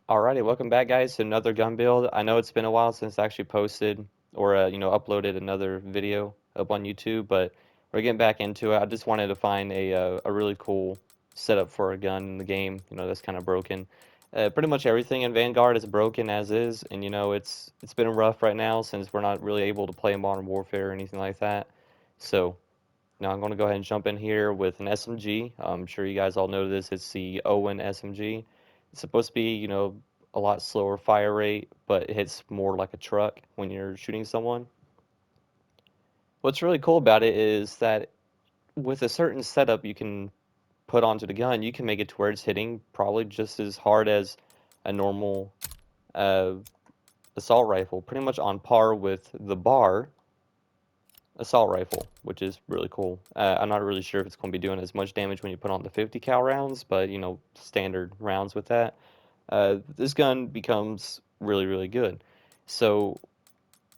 Alrighty, welcome back, guys, to another gun build. I know it's been a while since I actually posted or uploaded another video up on YouTube, but we're getting back into it. I just wanted to find a really cool setup for a gun in the game. That's kind of broken. Pretty much everything in Vanguard is broken as is, and it's been rough right now since we're not really able to play Modern Warfare or anything like that. So now I'm going to go ahead and jump in here with an SMG. I'm sure you guys all know this. It's the OWEN SMG. It's supposed to be, a lot slower fire rate, but it hits more like a truck when you're shooting someone. What's really cool about it is that with a certain setup you can put onto the gun, you can make it to where it's hitting probably just as hard as a normal uh, assault rifle, pretty much on par with the bar assault rifle, which is really cool. I'm not really sure if it's going to be doing as much damage when you put on the 50 cal rounds, but standard rounds with that. This gun becomes really, really good. So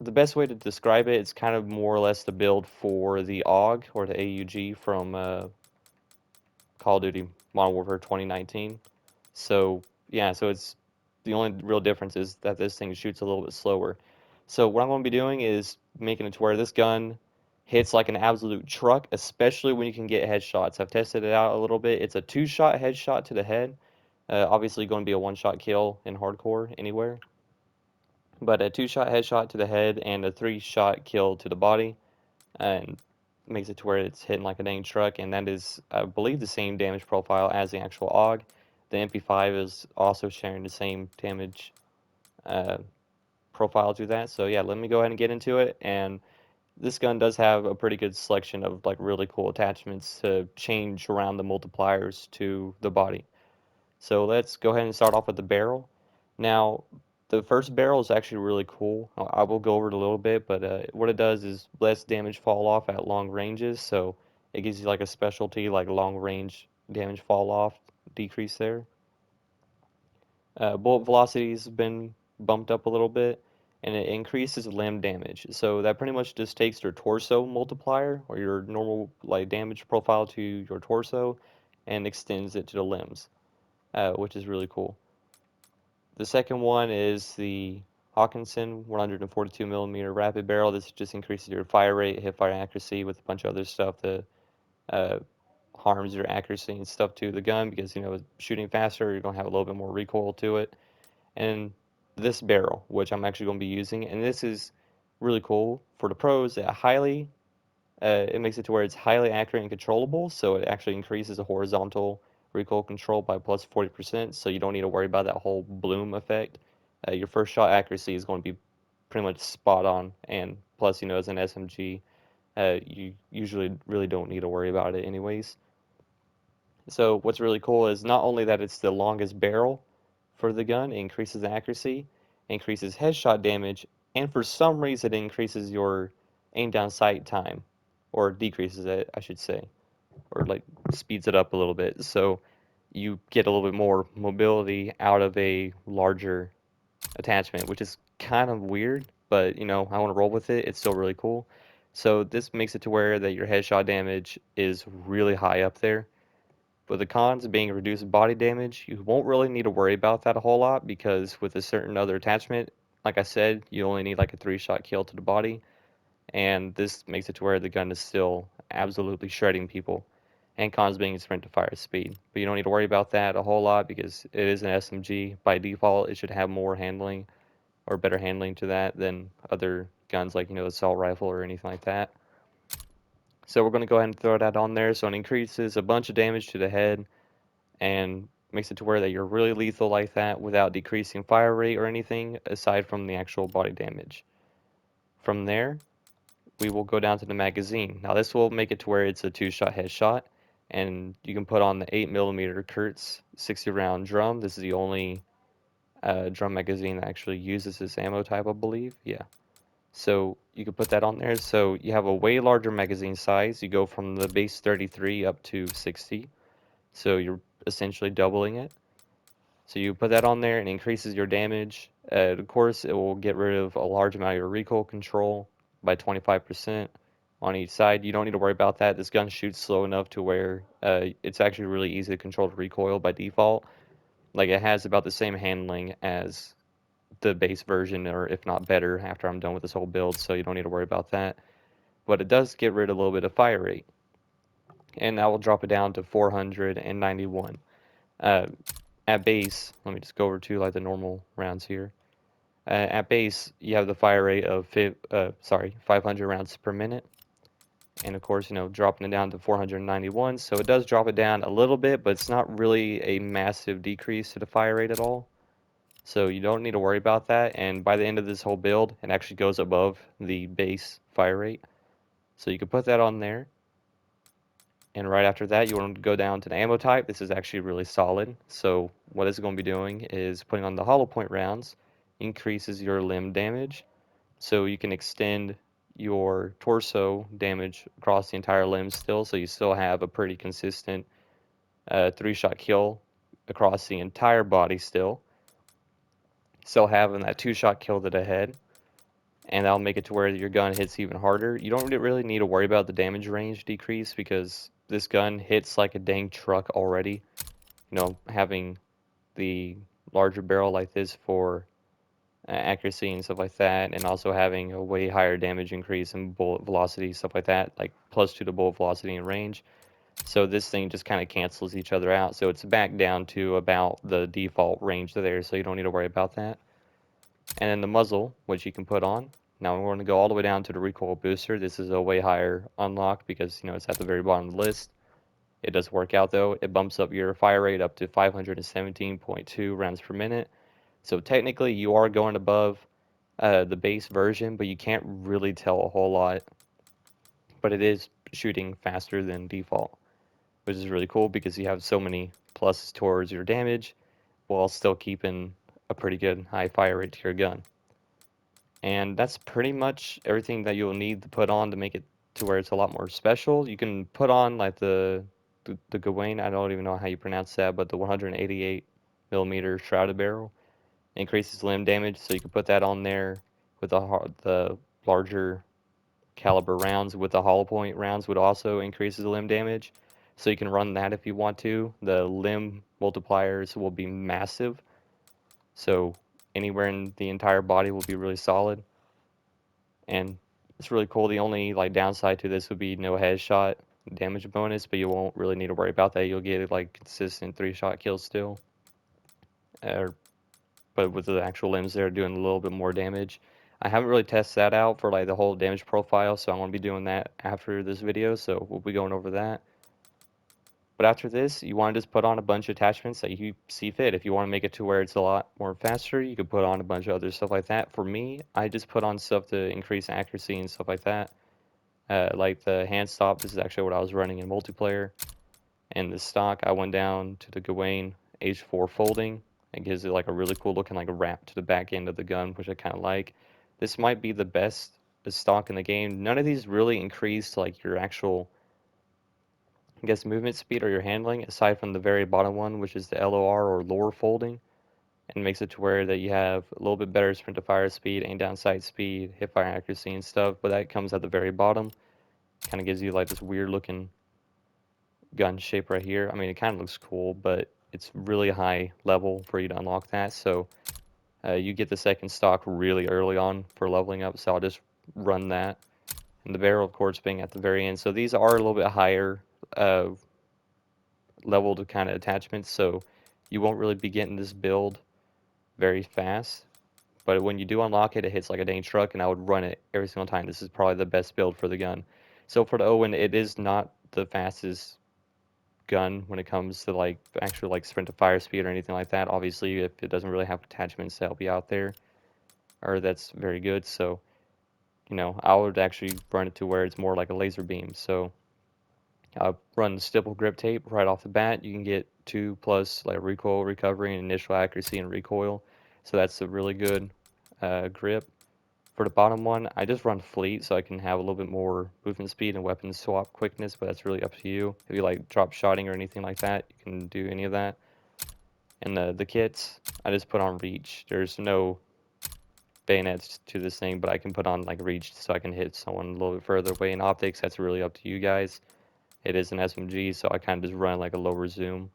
the best way to describe it, it's kind of more or less the build for the AUG or the AUG from Call of Duty Modern Warfare 2019. So yeah, so it's the only real difference is that this thing shoots a little bit slower. So what I'm going to be doing is making it to where this gun hits like an absolute truck, especially when you can get headshots. I've tested it out a little bit. It's a two-shot headshot to the head. Obviously going to be a one-shot kill in hardcore anywhere, but a two-shot headshot to the head and a three-shot kill to the body, and makes it to where it's hitting like a dang truck, and that is, I believe, the same damage profile as the actual AUG. The MP5 is also sharing the same damage uh, profile to that. So yeah, let me go ahead and get into it. And this gun does have a pretty good selection of like really cool attachments to change around the multipliers to the body. So let's go ahead and start off with the barrel. Now, the first barrel is actually really cool. I will go over it a little bit, but what it does is lets damage fall off at long ranges, so it gives you like a specialty, like long range damage fall off decrease there. Bullet velocity has been bumped up a little bit, and it increases limb damage. So that pretty much just takes your torso multiplier, or your normal like damage profile to your torso, and extends it to the limbs, which is really cool. The second one is the Hawkinson 142 millimeter rapid barrel. This just increases your fire rate, hip fire accuracy with a bunch of other stuff that uh, harms your accuracy and stuff to the gun because shooting faster, you're gonna have a little bit more recoil to it. And this barrel, which I'm actually going to be using, and this is really cool for the pros. It makes it to where it's highly accurate and controllable, so it actually increases the horizontal recoil control by plus 40%, so you don't need to worry about that whole bloom effect. Your first shot accuracy is going to be pretty much spot on, and plus, as an SMG, you usually really don't need to worry about it anyways. So what's really cool is not only that it's the longest barrel for the gun, it increases the accuracy, increases headshot damage, and for some reason it increases your aim down sight time, or decreases it, I should say, or like speeds it up a little bit. So you get a little bit more mobility out of a larger attachment, which is kind of weird, but I want to roll with it. It's still really cool. So this makes it to where that your headshot damage is really high up there. With the cons being reduced body damage, you won't really need to worry about that a whole lot because with a certain other attachment, like I said, you only need like a three-shot kill to the body, and this makes it to where the gun is still absolutely shredding people. And cons being sprint to fire speed. But you don't need to worry about that a whole lot because it is an SMG. By default, it should have more handling or better handling to that than other guns like, assault rifle or anything like that. So we're going to go ahead and throw that on there. So it increases a bunch of damage to the head and makes it to where that you're really lethal like that without decreasing fire rate or anything aside from the actual body damage. From there, we will go down to the magazine. Now this will make it to where it's a two-shot headshot, and you can put on the 8mm Kurtz 60 round drum. This is the only drum magazine that actually uses this ammo type, I believe. Yeah. So you can put that on there. So you have a way larger magazine size. You go from the base 33 up to 60. So you're essentially doubling it. So you put that on there and increases your damage. Of course, it will get rid of a large amount of your recoil control by 25% on each side. You don't need to worry about that. This gun shoots slow enough to where it's actually really easy to control the recoil by default. Like it has about the same handling as the base version, or if not better, after I'm done with this whole build, so you don't need to worry about that. But it does get rid of a little bit of fire rate, and that will drop it down to 491. Uh, at base, let me just go over to like the normal rounds here. At base, you have the fire rate of 500 rounds per minute, and of course, dropping it down to 491. So it does drop it down a little bit, but it's not really a massive decrease to the fire rate at all. So you don't need to worry about that. And by the end of this whole build, it actually goes above the base fire rate. So you can put that on there. And right after that, you want to go down to the ammo type. This is actually really solid. So what it's going to be doing is putting on the hollow point rounds, increases your limb damage. So you can extend your torso damage across the entire limb still. So you still have a pretty consistent 3-shot kill across the entire body still. Still having that 2-shot kill to the head. And that'll make it to where your gun hits even harder. You don't really need to worry about the damage range decrease because this gun hits like a dang truck already. Having the larger barrel like this for accuracy and stuff like that, and also having a way higher damage increase in bullet velocity, stuff like that, like +2 to bullet velocity and range. So this thing just kind of cancels each other out. So it's back down to about the default range there, so you don't need to worry about that. And then the muzzle, which you can put on. Now we're going to go all the way down to the recoil booster. This is a way higher unlock because it's at the very bottom of the list. It does work out though. It bumps up your fire rate up to 517.2 rounds per minute. So technically you are going above the base version, but you can't really tell a whole lot. But it is shooting faster than default, which is really cool because you have so many pluses towards your damage while still keeping a pretty good high fire rate to your gun. And that's pretty much everything that you'll need to put on to make it to where it's a lot more special. You can put on like the Gawain, I don't even know how you pronounce that, but the 188 millimeter shrouded barrel increases limb damage, so you can put that on there with the larger caliber rounds. With the hollow point rounds would also increases the limb damage, so you can run that if you want to. The limb multipliers will be massive, so anywhere in the entire body will be really solid, and it's really cool. The only like downside to this would be no headshot damage bonus, but you won't really need to worry about that. You'll get like consistent 3-shot kills still, but with the actual limbs there doing a little bit more damage. I haven't really tested that out for like the whole damage profile, so I'm going to be doing that after this video, so we'll be going over that. But after this, you want to just put on a bunch of attachments that you see fit. If you want to make it to where it's a lot more faster, you could put on a bunch of other stuff like that. For me, I just put on stuff to increase accuracy and stuff like that. Like the hand stop, this is actually what I was running in multiplayer. And the stock, I went down to the Gawain H4 folding. It gives it like a really cool looking like a wrap to the back end of the gun, which I kind of like. This might be the best stock in the game. None of these really increase like your actual, I guess, movement speed or your handling, aside from the very bottom one, which is the LOR or lower folding, and makes it to where that you have a little bit better sprint to fire speed, aim down sight speed, hip fire accuracy and stuff, but that comes at the very bottom. Kind of gives you like this weird looking gun shape right here. I mean, it kind of looks cool, but it's really high level for you to unlock that. So you get the second stock really early on for leveling up, so I'll just run that. And the barrel, of course, being at the very end. So these are a little bit higher leveled kind of attachments, so you won't really be getting this build very fast. But when you do unlock it, it hits like a dang truck, and I would run it every single time. This is probably the best build for the gun. So for the OWEN, it is not the fastest gun when it comes to like actual like sprint to fire speed or anything like that. Obviously, if it doesn't really have attachments to help you out there, or that's very good. So, I would actually run it to where it's more like a laser beam. So I'll run the stipple grip tape right off the bat. You can get 2+ like recoil recovery and initial accuracy and recoil. So that's a really good grip. For the bottom one, I just run fleet so I can have a little bit more movement speed and weapon swap quickness, but that's really up to you. If you like drop shotting or anything like that, you can do any of that. And the kits, I just put on reach. There's no bayonets to this thing, but I can put on like reach so I can hit someone a little bit further away. In optics, that's really up to you guys. It is an SMG, so I kind of just run like a lower zoom.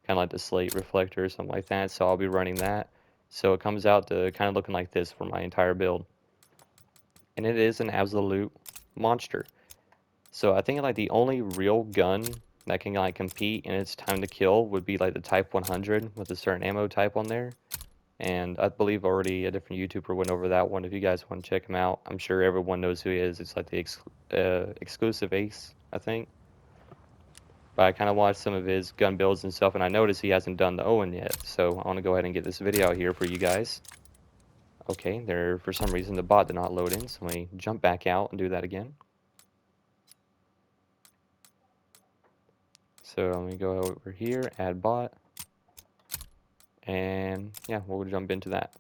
kind of like the slate reflector or something like that. So I'll be running that. So it comes out to kind of looking like this for my entire build. And it is an absolute monster. So I think like the only real gun that can like compete in its time to kill would be like the Type 100 with a certain ammo type on there. And I believe already a different YouTuber went over that one. If you guys want to check him out, I'm sure everyone knows who he is. It's like the exclusive ace, I think. But I kind of watched some of his gun builds and stuff, and I noticed he hasn't done the OWEN yet. So I want to go ahead and get this video out here for you guys. Okay, there, for some reason the bot did not load in, so let me jump back out and do that again. So let me go over here, add bot, and yeah, we'll jump into that.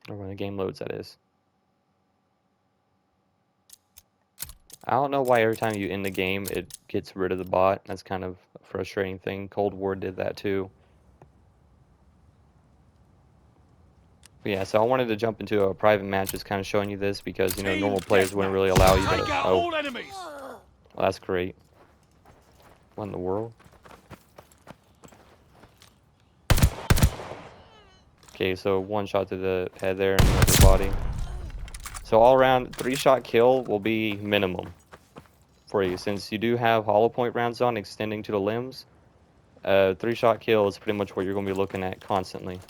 Or when the game loads, that is. I don't know why every time you end the game, it gets rid of the bot. That's kind of a frustrating thing. Cold War did that too. But yeah, so I wanted to jump into a private match, just kind of showing you this because, you know, normal players wouldn't really allow you to. Oh, well, that's great. What in the world? Okay, so one shot to the head there and the body. So all around, 3-shot kill will be minimum for you, since you do have hollow point rounds on extending to the limbs. 3-shot kill is pretty much what you're going to be looking at constantly.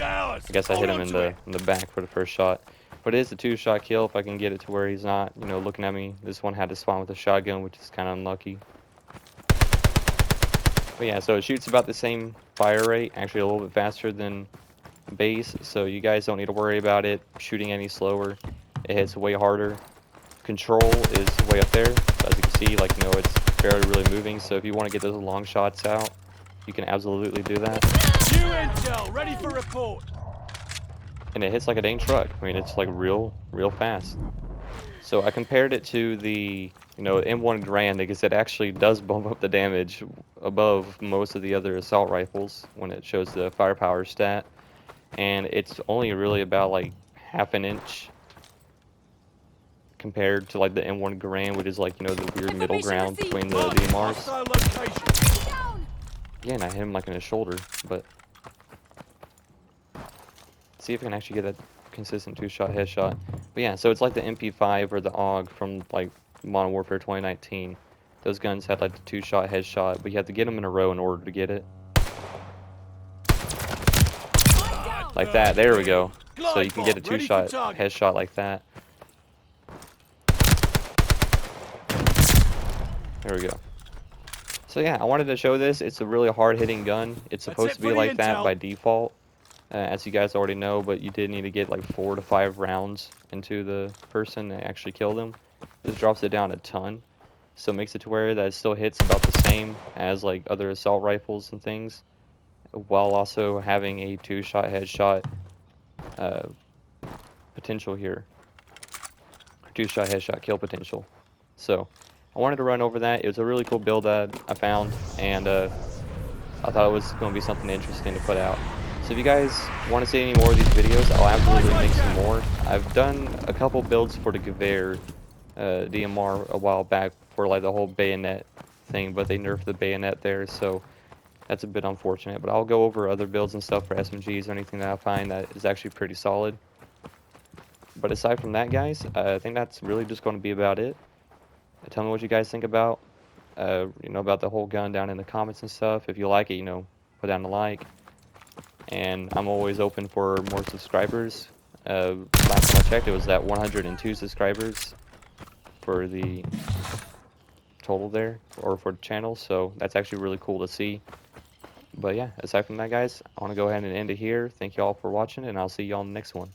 I guess I hit him in the back for the first shot, but it is a 2-shot kill if I can get it to where he's not, you know, looking at me. This one had to spawn with a shotgun, which is kind of unlucky. But yeah, so it shoots about the same fire rate, actually a little bit faster than base, so you guys don't need to worry about it shooting any slower. It hits way harder. Control is way up there, as you can see, like, you know, it's barely really moving, so if you want to get those long shots out, you can absolutely do that. New intel, ready for report. And it hits like a dang truck. I mean, it's like real fast. So I compared it to the, you know, M1 Garand, because it actually does bump up the damage above most of the other assault rifles when it shows the firepower stat. And it's only really about like half an inch compared to like the M1 Garand, which is like, you know, the weird middle ground between the DMRs. Yeah, and I hit him like in his shoulder, but see if I can actually get a consistent 2-shot headshot. But yeah, so it's like the MP5 or the AUG from like Modern Warfare 2019. Those guns had like the 2-shot headshot, but you have to get them in a row in order to get it. Like that, there we go. So you can get a 2-shot headshot like that. There we go. So yeah, I wanted to show this. It's a really hard-hitting gun. It's supposed to be like that by default, as you guys already know, but you did need to get like 4 to 5 rounds into the person to actually kill them. This drops it down a ton, so it makes it to where that it still hits about the same as like other assault rifles and things, while also having a 2-shot headshot potential here. 2-shot headshot kill potential. So I wanted to run over that. It was a really cool build that I found, and I thought it was going to be something interesting to put out. So if you guys want to see any more of these videos, I'll absolutely make some more. I've done a couple builds for the Gewehr DMR a while back for like the whole bayonet thing, but they nerfed the bayonet there, so that's a bit unfortunate. But I'll go over other builds and stuff for SMGs or anything that I find that is actually pretty solid. But aside from that, guys, I think that's really just going to be about it. Tell me what you guys think about, you know, about the whole gun down in the comments and stuff. If you like it, you know, put down a like. And I'm always open for more subscribers. Last time I checked, it was at 102 subscribers for the total there, or for the channel. So that's actually really cool to see. But yeah, aside from that, guys, I want to go ahead and end it here. Thank you all for watching, and I'll see you all in the next one.